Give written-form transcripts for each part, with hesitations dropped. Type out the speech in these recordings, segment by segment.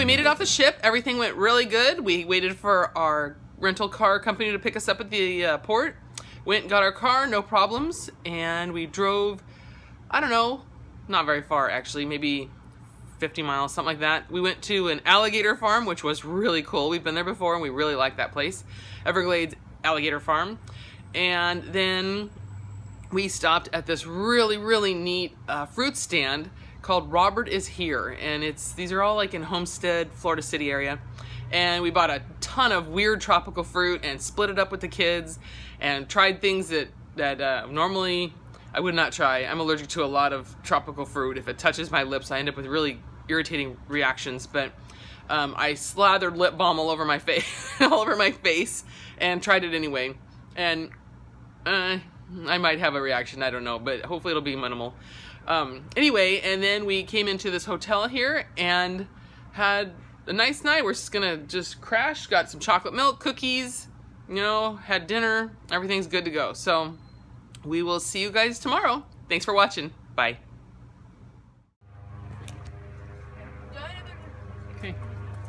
we made it off the ship. Everything went really good. We waited for our rental car company to pick us up at the port. Went and got our car, no problems, and we drove, I don't know, not very far actually, maybe 50 miles, something like that. We went to an alligator farm, which was really cool. We've been there before and we really like that place. Everglades Alligator Farm. And then we stopped at this really, really neat fruit stand called Robert is Here. And these are all like in Homestead, Florida City area. And we bought a ton of weird tropical fruit and split it up with the kids and tried things that normally I would not try. I'm allergic to a lot of tropical fruit. If it touches my lips, I end up with really irritating reactions. But I slathered lip balm all over my face, and tried it anyway. And I might have a reaction, I don't know, but hopefully it'll be minimal. Anyway, and then we came into this hotel here and had a nice night. We're just gonna crash, got some chocolate milk, cookies, you know, had dinner, everything's good to go. So we will see you guys tomorrow. Thanks for watching. Bye. Okay,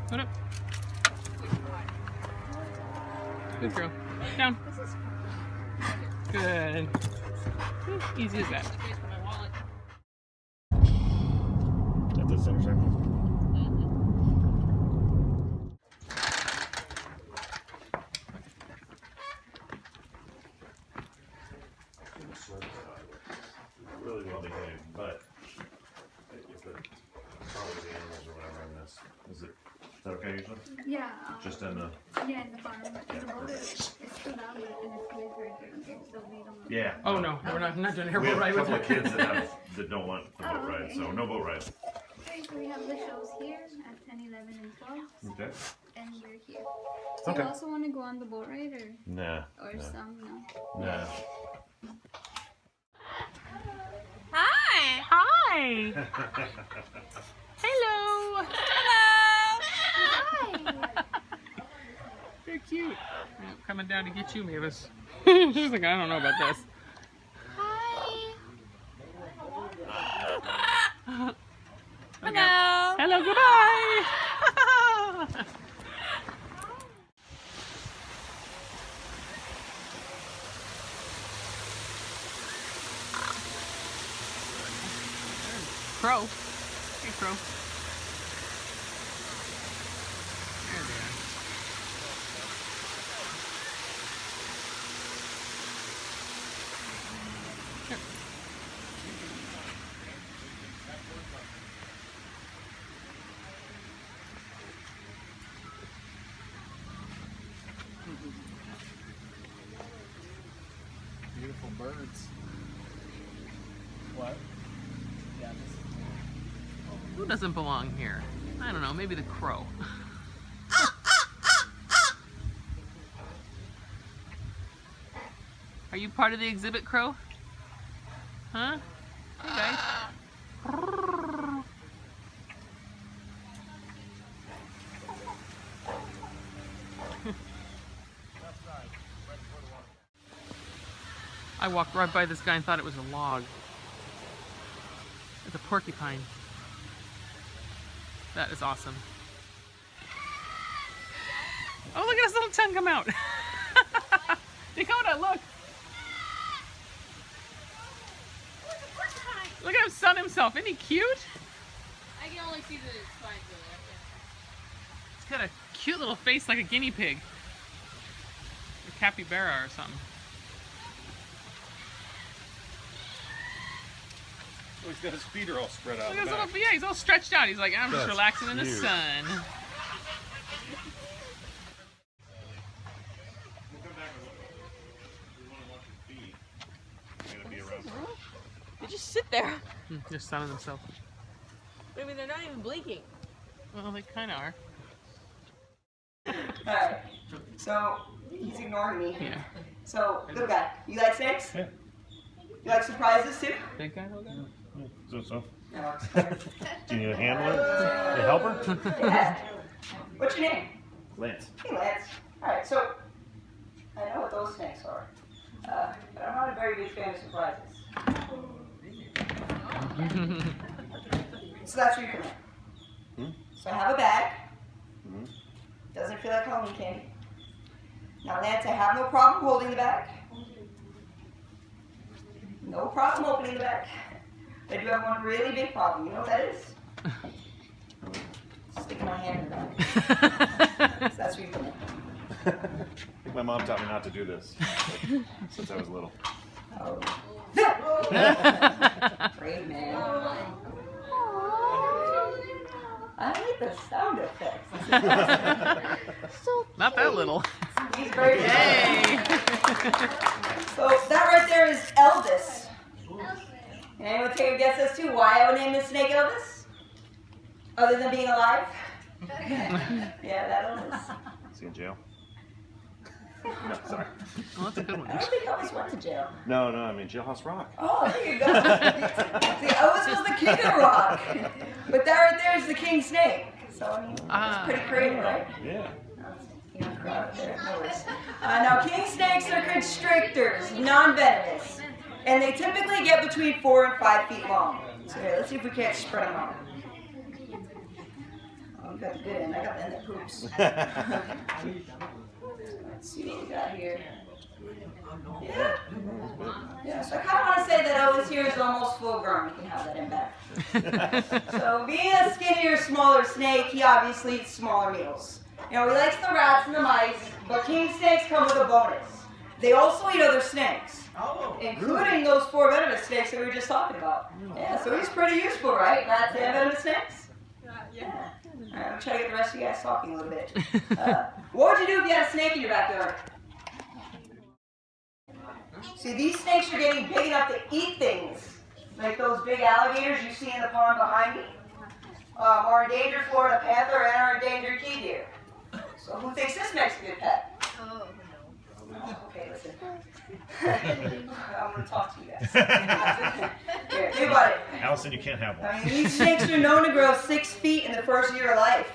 put up. Good girl. Down. Good. Easy as that. At the center circle. Really well behaved, but if it follows the animals or whatever in this, is that okay usually? Yeah. Just in the. Yeah, in the farm. It's too loud and it's very good. So we don't. Yeah. Oh no, we're not doing a We airboat have a ride with couple of you. kids that don't want the boat ride, so no boat ride. Okay, so we have the shows here at 10, 11, and 12. Okay. And we're here. Do Okay. you also want to go on the boat ride or Nah. some, no? Nah. Hi. Hi. Hello. Hi! They're cute. I'm coming down to get you, Mavis. She's like, I don't know about this. Hi! Okay. Hello, goodbye. Crow. Hey, Crow. There they are. Here. Beautiful birds. What? Yeah, Who doesn't belong here? I don't know, maybe the crow. Are you part of the exhibit, Crow? Huh? Hey guys. I walked right by this guy and thought it was a log. It's a porcupine. That is awesome. Oh, look at his little tongue come out. Dakota, look. Look at him sun himself. Isn't he cute? I can only see the spines really. He's got a cute little face like a guinea pig. A capybara or something. Oh, he's got his feet are all spread out. Look at his little, yeah, he's all stretched out. He's like, I'm just That's relaxing in the cute. sun. We'll come back and look. We want to watch his feet. He's gonna be around. They just sit there. Just sunning themselves. I mean, they're not even blinking. Well, they kind of are. Alright, so he's ignoring me. Yeah. So, little guy, you like snakes? Yeah. You like surprises too? Big guy, little guy? So. No. Do you need a handler? A helper? Yeah. What's your name? Lance. Hey, Lance. Alright, so I know what those snakes are, but I'm not a very big fan of surprises. So that's where you come in. So I have a bag. Mhm. Doesn't feel like Halloween candy. Now, Lance, I have no problem holding the bag. No problem opening the bag. I do have one really big problem. You know what that is? Sticking my hand in the bag. So that's what you put in. I think my mom taught me not to do this since I was little. Oh. Brave man. I like the sound effects. Not that little. He's very Yay! So that right there is Elvis. Anyone take a guess as to why I would name this snake Elvis? Other than being alive? Yeah, that Elvis. Is he in jail? No, sorry. Oh, that's a good one. I don't think Elvis went to jail. No, I mean Jailhouse Rock. Oh, there you go. See, Elvis was the king of rock. But that right there is the king snake. So, I mean, it's pretty creative, right? Yeah. Now, king snakes are constrictors, non-venomous, and they typically get between 4 and 5 feet long. So here, let's see if we can't spread them out. Oh, you got the good end. I got the end that poops. Let's see what we got here. Yeah. Yeah. So I kind of want to say that Elvis here is almost full grown. You can have that in back. So being a skinnier, smaller snake, he obviously eats smaller meals. You know, he likes the rats and the mice, but king snakes come with a bonus. They also eat other snakes, including those 4 venomous snakes that we were just talking about. Yeah, so he's pretty useful, right? Rats and venomous snakes? Yeah. All right, I'm trying to get the rest of you guys talking a little bit. What would you do if you had a snake in your backyard? See, these snakes are getting big enough to eat things, like those big alligators you see in the pond behind me, our endangered Florida panther, and our endangered key deer. So who thinks this makes a good pet? Oh, Oh, okay, listen. I'm going to talk to you guys. Here, think about it. Allison, you can't have one. I mean, these snakes are known to grow 6 feet in the first year of life.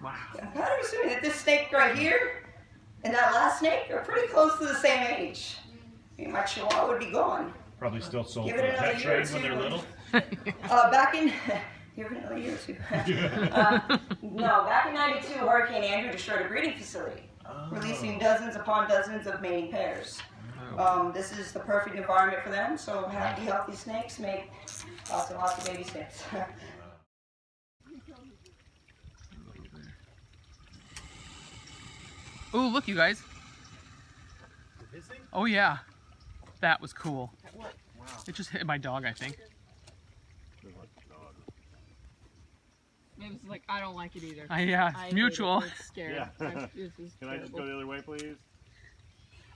Wow. I'm kind of assuming that this snake right here and that last snake are pretty close to the same age. I mean, my chihuahua would be gone. Probably still sold Give for it the another pet year or trade when two. they're little. Back in, give it another year or two. No, back in '92, Hurricane Andrew destroyed a breeding facility, releasing dozens upon dozens of mating pairs. This is the perfect environment for them, so happy, healthy snakes make lots and lots of baby snakes. Oh, look, you guys. Oh, yeah. That was cool. It just hit my dog, I think. Mavis is like, I don't like it either. Yeah, I it's hate mutual. it. It's scary. Yeah. This is Can I just go terrible. the other way, please?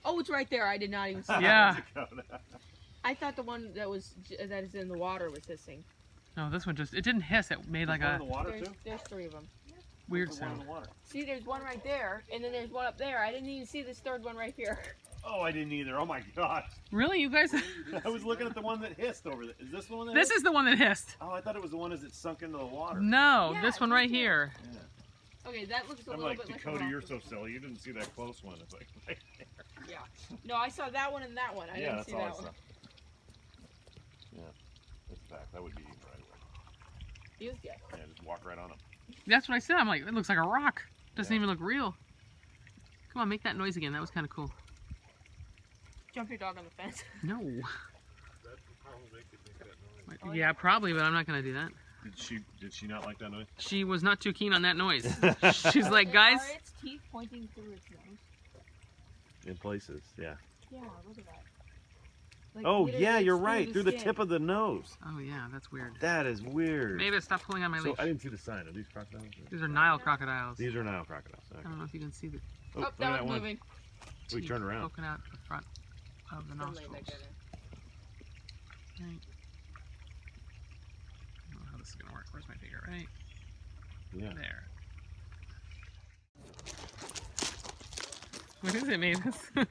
Oh, it's right there. I did not even see Yeah. that. I thought the one that is in the water was hissing. No, this one just, it didn't hiss. It made like One a in the water There's, too? there's 3 of them. weird There's one in sound. the water. See, there's one right there, and then there's one up there. I didn't even see this 3rd one right here. Oh, I didn't either. Oh my gosh. Really, you guys? I was looking at the one that hissed over there. Is this the one that This hissed? is the one that hissed. Oh, I thought it was the one as it sunk into the water. No, Yeah, this one it's right right here. Yeah. Okay, that looks a I'm little like, bit Dakota, like a you're rock. so silly. You didn't see that close one. It's like, Yeah. No, I saw that one and that one. I yeah, didn't that's see all I that saw. one. Yeah, it's back. That would be eaten right away. He was good. Yeah, just walk right on him. That's what I said. I'm like, it looks like a rock. Doesn't Yeah. even look real. Come on, make that noise again. That was kind of cool. Jump your dog on the fence. No. Oh, Yeah, probably, but I'm not gonna do that. Did she not like that noise? She was not too keen on that noise. She's like, guys. Are its teeth pointing through its nose? In places, yeah. Yeah, look at that. Like, Oh, literally, yeah, it's you're right. Through the skin. tip of the nose. Oh yeah, that's weird. That is weird. Mavis, stop pulling on my So leash. I didn't see the sign. Are these crocodiles? These are Nile crocodiles. These are Nile crocodiles. Okay. I don't know if you can see the Oh, look at that that one's one. moving. We teeth turn around. poking out the front of the Don't lay nostrils. back there. Right. I don't know how this is gonna work. Where's my finger? Right Yeah. there. What is it, Mavis? I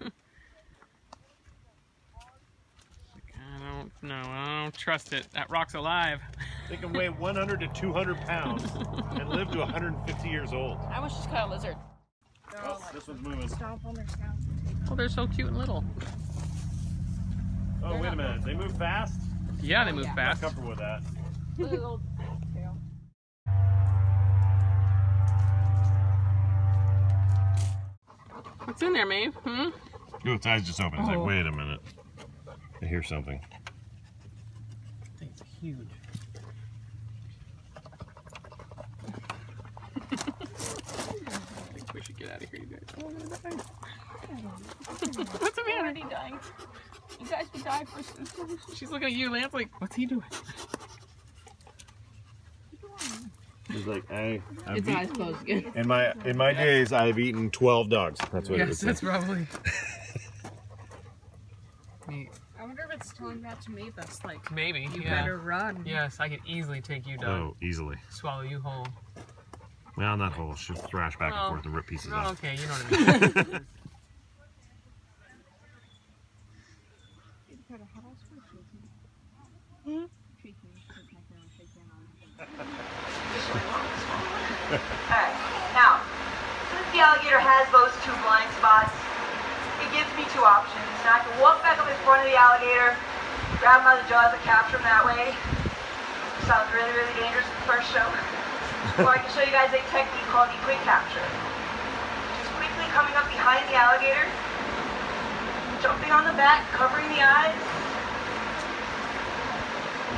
don't know. I don't trust it. That rock's alive. They can weigh 100 to 200 pounds and live to 150 years old. I wish just caught a lizard. Oh, this one's moving. Stomp on their snout. Oh, they're so cute and little. Oh, wait a minute. They move fast? Yeah, they move yeah. I'm fast. not comfortable with that. Look at the little tail. What's in there, Maeve? Hmm? Ooh, its eyes just opened. It's Oh. like, wait a minute. I hear something. It's huge. I think we should get out of here, you guys. Oh, I'm gonna die. What's the matter? Already dying. You guys would die first. She's looking at you, Lance, like, what's he doing? He's like, I've Its eyes closed again. in my days, I've eaten 12 dogs. That's what it Yes, was. that's probably. I wonder if it's telling that to Mavis, like, Maybe, you yeah. better run. Yes, I could easily take you down. Oh, easily. Swallow you whole. Well, not whole. She'll thrash back and Oh. forth and rip pieces Oh, off. okay, you know what I mean. Alright, now, since the alligator has those two blind spots, it gives me two options. Now I can walk back up in front of the alligator, grab him by the jaws and capture him that way. Sounds really, really dangerous in the first show. Or I can show you guys a technique called the quick capture. Just quickly coming up behind the alligator, jumping on the back, covering the eyes,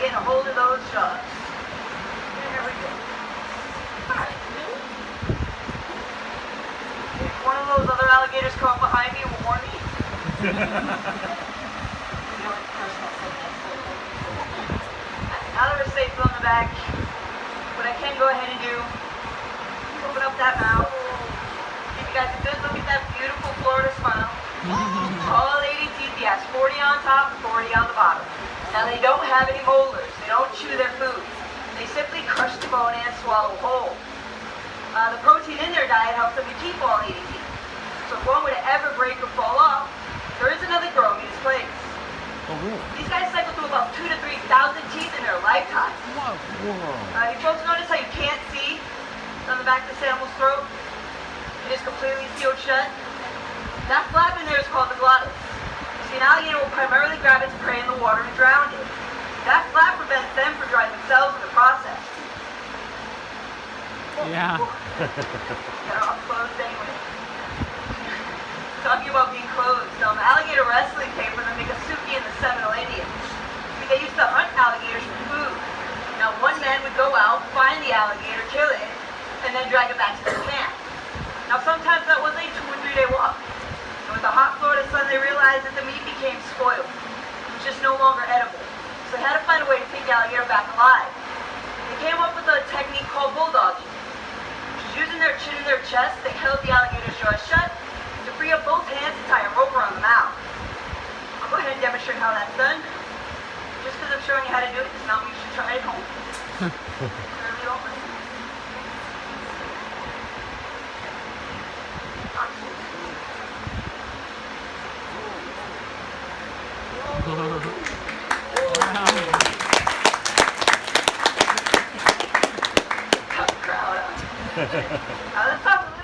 getting a hold of those jaws. There we go. Alright. If one of those other alligators come up behind me, will warn me. Now that we're safe on the back, what I can go ahead and do, open up that mouth, give you guys a good look at that beautiful Florida smile. All 80 teeth, yes, 40 on top, 40 on the bottom. Now they don't have any molars, they don't chew their food. They simply crush the bone and swallow whole. The protein in their diet helps them to keep all 80 teeth. So if one were to ever break or fall off, there is another growing in its place. Oh, really? These guys cycle through about 2,000 to 3,000 teeth in their lifetime. Whoa. You folks notice how you can't see on the back of this animal's throat? It is completely sealed shut. That flap in there is called the glottis. You see, an alligator will primarily grab its prey in the water and drown it. That flap prevents them from drowning themselves in the process. Yeah. They're all closed anyway. Talking about being closed, alligator wrestling came from the Miccosukee and the Seminole Indians. See, they used to hunt alligators for food. Now, one man would go out, find the alligator, kill it, and then drag it back to their camp. Now, sometimes that was a 2 or 3 day walk. And with the hot Florida sun, they realized that the meat became spoiled. It was just no longer edible. So they had to find a way to take the alligator back alive. They came up with a technique called bulldogging. Using their chin and their chest, they held the alligator's jaws shut to free up both hands and tie a rope around the mouth. I'll go ahead and demonstrate how that's done. Just because I'm showing you how to do it does not mean you should try it at home. Really don't listen. Cut the crowd up. Now let's talk a little.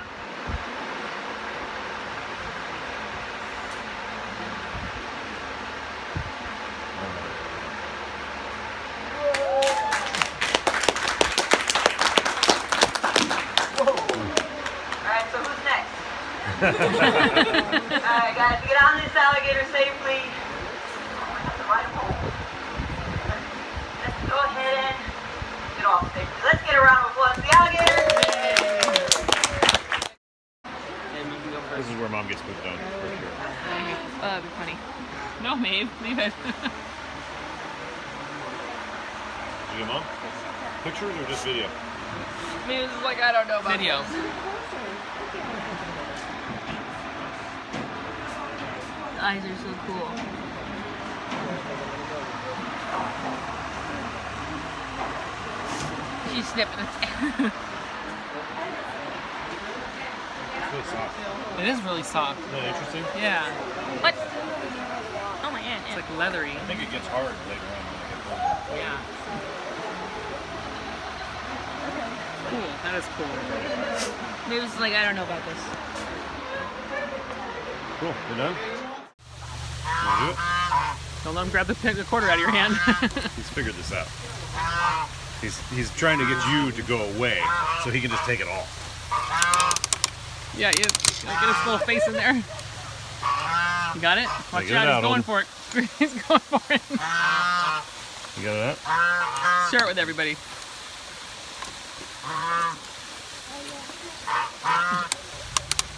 Alright, so who's next? Alright guys, to get on this alligator safely, I have to ride him home. Let's go ahead and get off safely. Let's get a round of applause for the alligator. And you can go This first. is where Mom gets pooped on, for sure. That'd be funny. No, Maeve, leave it. Did you get Mom? Pictures or just video? Mavis is like, I don't know about Video. this. The eyes are so cool. She's sniffing it. It's really soft. It is really soft. Isn't that interesting? Yeah. What? Oh my god. It's like leathery. I think it gets hard later on when it gets older. Yeah. Cool. That is cool. Mavis is like, I don't know about this. Cool. You done? Wanna do it? Don't let him grab the quarter out of your hand. He's figured this out. He's trying to get you to go away so he can just take it all. Yeah, get his little face in there. You got it? Watch Get it out, out, he's going Holden. for it. He's going for it. You got that? Share it with everybody.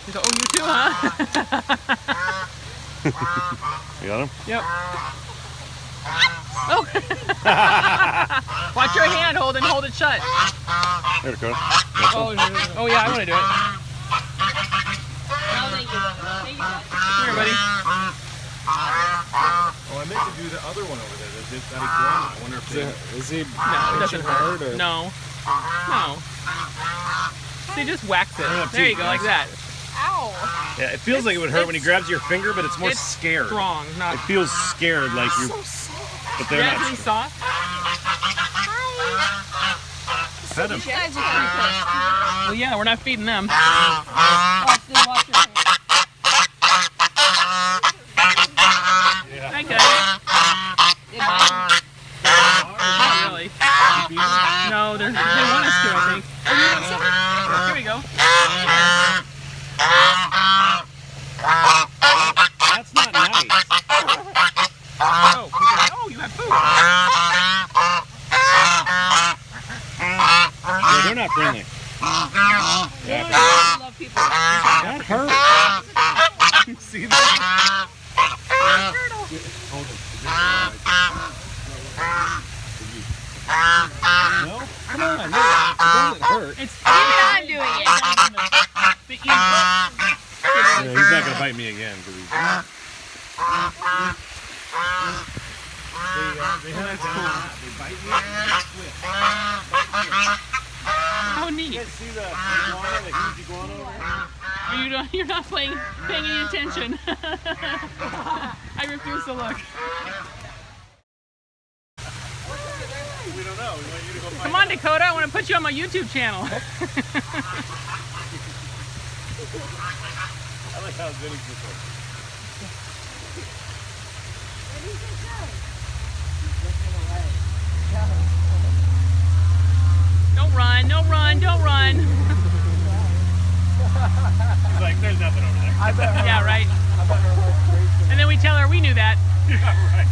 He's like, oh, you too, huh? You got him? Yep. Oh! Watch your hand, Holden. Hold it shut. Here, Dakota. Oh yeah, I want to do it. Here, buddy. Oh, I meant to do the other one over there. That iguana. I wonder if Is he No, it doesn't hurt. or? No. No. See, just wax it. There you go, like that. Ow! Yeah, it feels like it would hurt when he grabs your finger, but it's more It's scared. strong, not. It feels scared, like you're. But they're Yeah, not. pretty soft. Fed him. You guys are pretty pissed. Well, yeah, we're not feeding them. Watch your hand. I got it. Not really. No, they want us to, I think. Oh, you want some? Here we go. That's not nice. Oh, you have food. Yeah, they're not friendly. I love people. That hurt. See that? No? Come on, no. It doesn't hurt. It's I'm doing it. the eat. Yeah, he's not gonna bite me again because he's. How neat. See the iguana, the huge iguana over there? You're not paying any attention. I refuse to look. We don't know. We want you to go find Come on, Dakota. I want to put you on my YouTube channel. I like how Vinny's just like. Don't run, don't run, don't run. He's like, there's nothing over there. Yeah, right. I bet her heart's racing. And then we tell her we knew that. Yeah, right.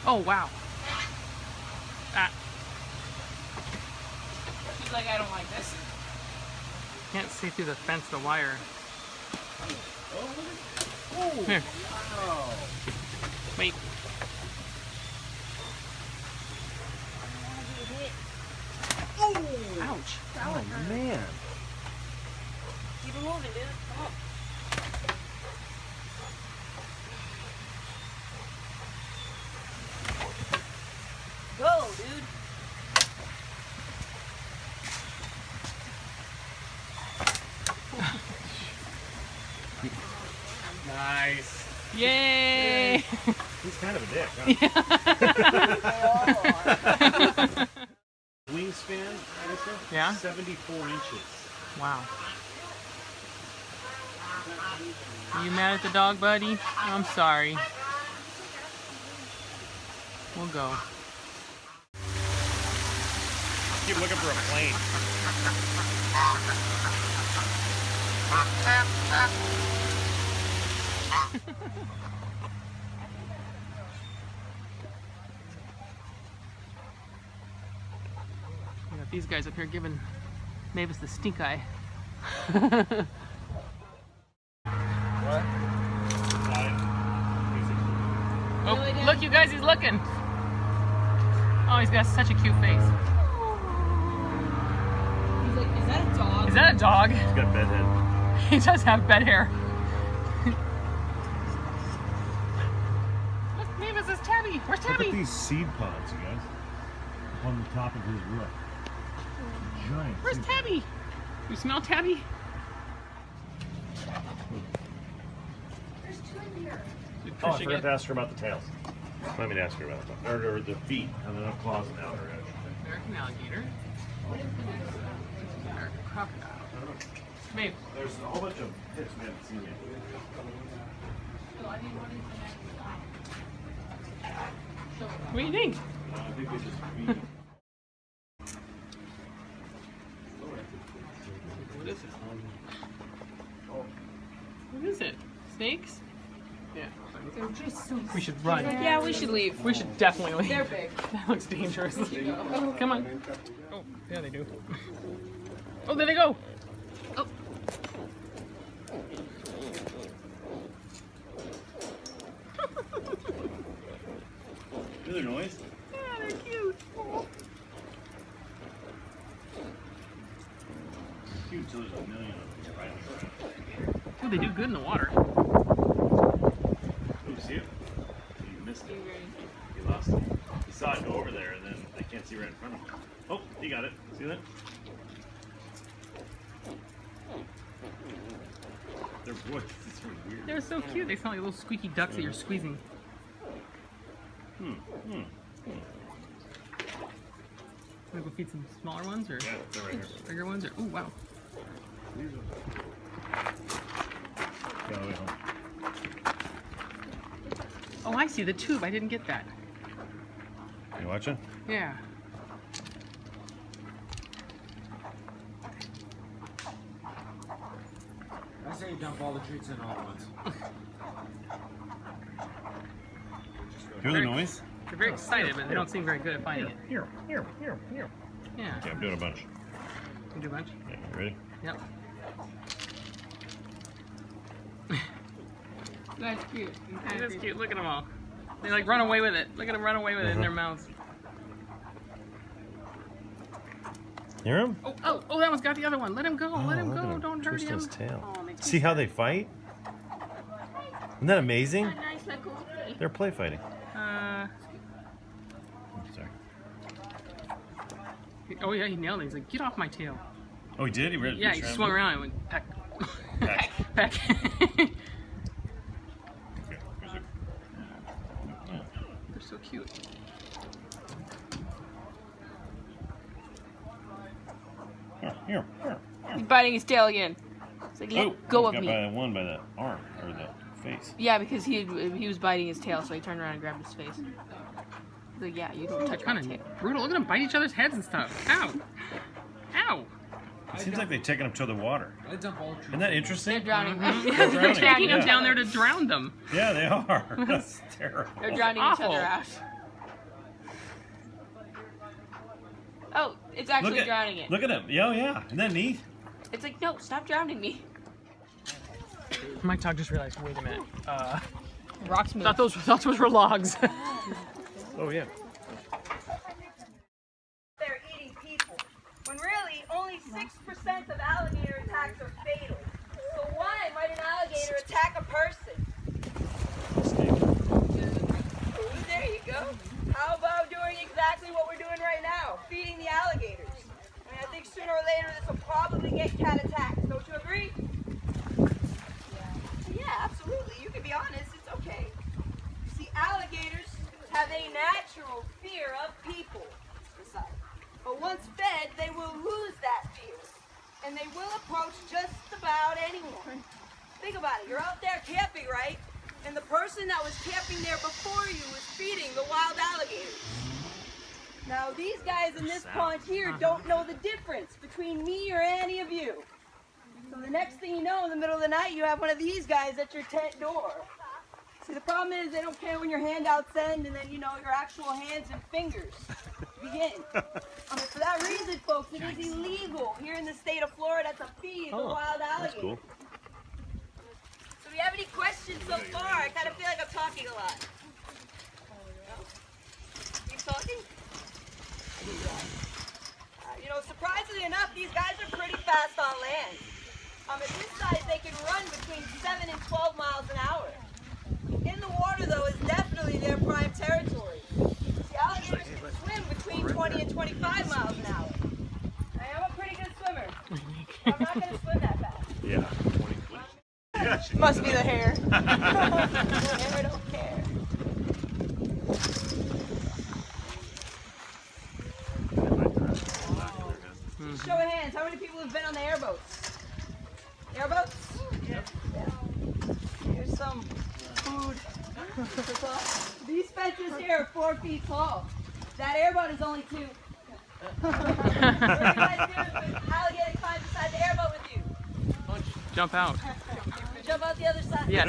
Oh, wow. She's like, I don't like this. Can't see through the fence, the wire. Here. Wait. Ouch. Oh, man. Keep it moving, dude. Come on. Go, dude. Nice. Yay! He's kind of a dick, huh? Wingspan, Lisa? Yeah? 74 inches. Wow. Are you mad at the dog, buddy? I'm sorry. We'll go. Keep looking for a plane. We got these guys up here giving Mavis the stink eye. What? Oh, look, you guys, he's looking. Oh, he's got such a cute face. He's like, is that a dog? Is that a dog? He's got bed head. He does have bed hair. Look, Mavis is Tabby. Where's Look at Tabby? these seed pods, you guys. Up on the top of his roof. Giant. Where's seed Tabby? You smell Tabby? There's two in here. Good Oh, I fishing forgot it. to ask her about the tails. Let me ask her about them. Or the feet on the claws and outer edge. American alligator. American crocodile. Babe. There's a whole bunch of fish we haven't seen yet. Show What do you think? I think they just feed. What is it? What is it? Snakes? Yeah. They're just so. We should run. Yeah, we should leave. We should definitely leave. They're big. That looks dangerous. Come on. Oh, yeah, they do. Oh, there they go. Oh. Hear their noise? Yeah, they're cute. Oh. Cute until there's a million of them riding around. Oh, they do good in the water. Oh, see it? You missed it. You lost it. You saw it go over there, and then I can't see right in front of him. Oh, he got it. See that? Their voice is sort of weird. They're so cute. They sound like little squeaky ducks that you're squeezing. Wanna go feed some smaller ones or Yeah, they're right here. bigger ones? Or ooh, wow. Go away home. Oh, I see the tube. I didn't get that. You watching? Yeah. I say you dump all the treats in all at once. Hear the noise? They're very excited, but they don't seem very good at finding it. Here. Yeah. Yeah, I'm doing a bunch. You do a bunch? Yeah, you ready? Yep. That's cute. That's cute. Look at them all. They like run away with it. Look at them run away with it in their mouths. Hear him? Oh, that one's got the other one. Let him go. Let him go. Don't hurt him. Twist his tail. Oh, See how they fight? Isn't that amazing? nice little kitty. They're play fighting. Sorry. Oh yeah, he nailed it. He's like, get off my tail. Oh, he did? He read Yeah, he swung around and went peck. Peck. Peck. Okay, here's a- They're so cute. Here. He's biting his tail again. It's like, let go of got me. by one by the arm or the face. Yeah, because he was biting his tail, so he turned around and grabbed his face. He's like, yeah, you don't touch my Kind tail. of brutal. Look at them bite each other's heads and stuff. Ow. Ow. It seems like they're taking them to the water. I dump all the treats. Isn't that interesting? They're drowning. They're They're taking them yeah. down there to drown them. Yeah, they are. That's terrible. They're drowning each Awful. other out. Oh, it's actually drowning it. Look at him. Yeah. Isn't that neat? It's like, no, stop drowning me. My dog just realized, wait a minute. Rocks move. Thought those were logs. Oh, yeah. They're eating people, when really only 6% of alligator attacks are fatal. So why might an alligator attack a person? Ooh, there you go. How about doing exactly what we're doing right now, feeding the alligators? I mean, I think sooner or later this will probably get cat attacks. Don't you agree? Yeah, absolutely. You can be honest. It's okay. You see, alligators have a natural fear of people. But once fed, they will lose that fear. And they will approach just about anyone. Think about it. You're out there camping, right? And the person that was camping there before you was feeding the wild alligators. Now, these guys in this pond here don't know the difference between me or any of you. So the next thing you know, in the middle of the night, you have one of these guys at your tent door. See, the problem is they don't care when your handouts end and then, you know, your actual hands and fingers begin. For that reason, folks, it is illegal here in the state of Florida to feed the wild alligators. That's cool. So do you have any questions so far? I kind of feel like I'm talking a lot. No? Keep talking? You know, surprisingly enough, these guys are pretty fast on land. At this size, they can run between 7 and 12 miles an hour. In the water, though, is definitely their prime territory. See, alligators can swim between 20 and 25 miles an hour. I'm a pretty good swimmer. I'm not going to swim that fast. Yeah. 20 foot. Yeah, she Must be the hair. The hair don't care. Show of hands, how many people have been on the airboats? Airboats? Yeah. Here's some food These fences here are 4 feet tall. That airboat is only 2. What do you guys do if alligator climbs inside the airboat with you? Jump out. Jump out the other side. Yes.